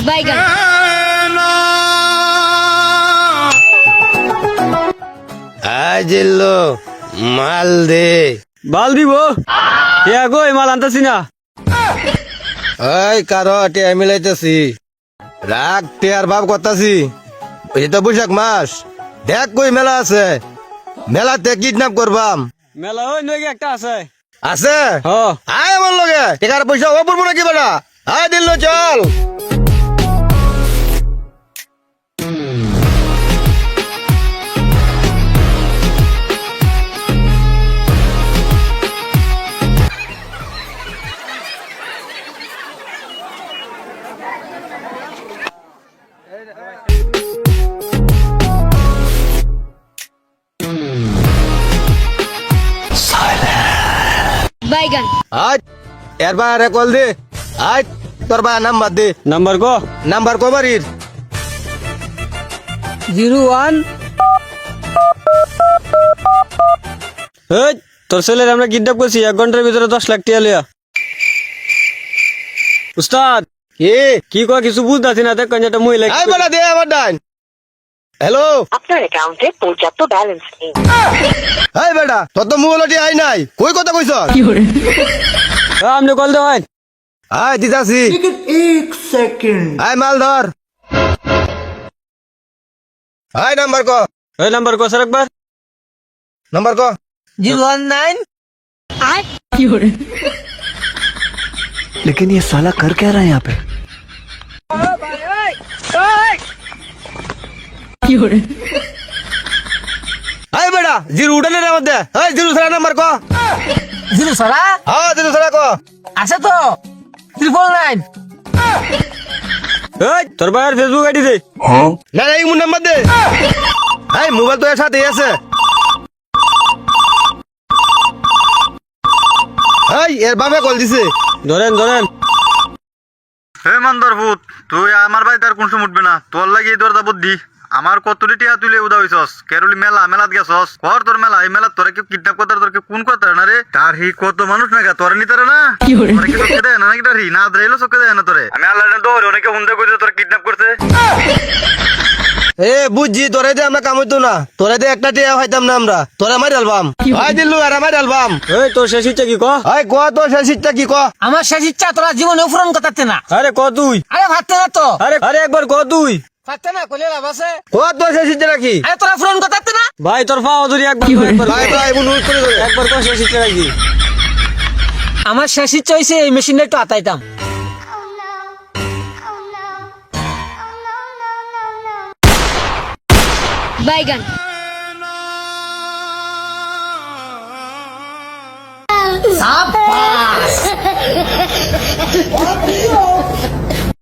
বাইগান জিল্লো মাল দে। বাল দিব গো মাল আনতাছি না। ওই কারো টিয়া মিলাইতেছি, রাগ টিয়ার ভাব করতাছি। ওই তো বৈশাখ মাস, দেখ কই মেলা আছে, মেলাতে কিডন্যাপ করবাম। মেলা ওই নই একটা আছে। আছে হ আয় আমার লগে, টিকার পয়সা ও পড়বো নাকি বেটা? আয় দিল চল। বাইগান আজ এর বাইরে কল দে। আজ তোর বা নাম্বার দে। নাম্বার কো? নাম্বার কো বাড়ির? 01। এই তোর ছেলের আমরা কিডন্যাপ করছি, 1 ঘন্টার ভিতরে 10 লাখ টাকা লিয়া। উস্তাদ কি কয় কিছু বুঝতাছি না, দেখ একটা মহিলা। আয় বেটা দে আমার ডান। হ্যালো আপনার অ্যাকাউন্টে পর্যাপ্ত ব্যালেন্স নেই। আয় বেটা, তোর তো মোবাইলটি আই নাই, কই কথা কইছ? আপনি কল দেওয়ান। আয় দিতাছি। আয় মাল ধর। আয় নাম্বার কো? এই নাম্বার কো স্যার একবার। নাম্বার কো? 019। लेकिन ये साला कर क्या रहा है यहाँ पे? আয় বেটা জিরো উঠানে রে মধ্যে। এই জিরো ছাড়া নাম্বার কো? 0 ছড়া হ্যাঁ জিরো ছাড়া কো? আছে তো 999। এই তোর ভাইয়ের ফেসবুক আইডি দে। না না এই মুন নাম্বার দে। এই মোবাইল তো এর সাথেই আছে। এই এর বাপে কল দিছে। ধরেন ধরেন। হে মন্দর ভূত, তুই আমার বাড়িতে আর কোন সময় উঠবে না। তোর লাগি এই দরজা বুদ্ধি। আমার কতটি টিয়া তুলে উদা হইছস, কেরলি মেলাত গেছস, কর তোর মেলা। এই মেলা তোরা কেউ কিডন্যাপ করতে, তোর কেউ কোন করতে না রে। তার হি কত মানুষ না গা, তোরা নিতে না। তোরা কি চোখে দেয় না নাকি? তার হি না দ্রাইলো চোখে দেয় না তোরে। আমি আল্লাহ দৌড়ে অনেকে হুন্দে কইছে তোরা কিডন্যাপ করছে। এ বুঝছি, তোরে দিয়ে আমরা কাম হইতো না, তোরে দিয়ে একটা টিয়া হইতাম না আমরা, তোরে মারি আলবাম। আয় দিল্লু আর মারি আলবাম। এই তোর শেষ ইচ্ছা কি ক? আয় ক তো শেষ ইচ্ছা কি ক? আমার শেষ ইচ্ছা তোরা জীবনে পূরণ করতে না। আরে ক তুই। আরে ভাবতে না তো। আরে আরে একবার ক তুই। ভাবতে না কইলে লাভ আছে। ক তো শেষ ইচ্ছা নাকি? আরে তোরা পূরণ করতে না। ভাই তোর পাও ধরি একবার ভাই ভাই অনুরোধ করে ধরে। একবার ক শেষ ইচ্ছা নাকি? আমার শেষ ইচ্ছা হইছে এই মেশিনটা একটু আতাইতাম। বাইগান সাবাস।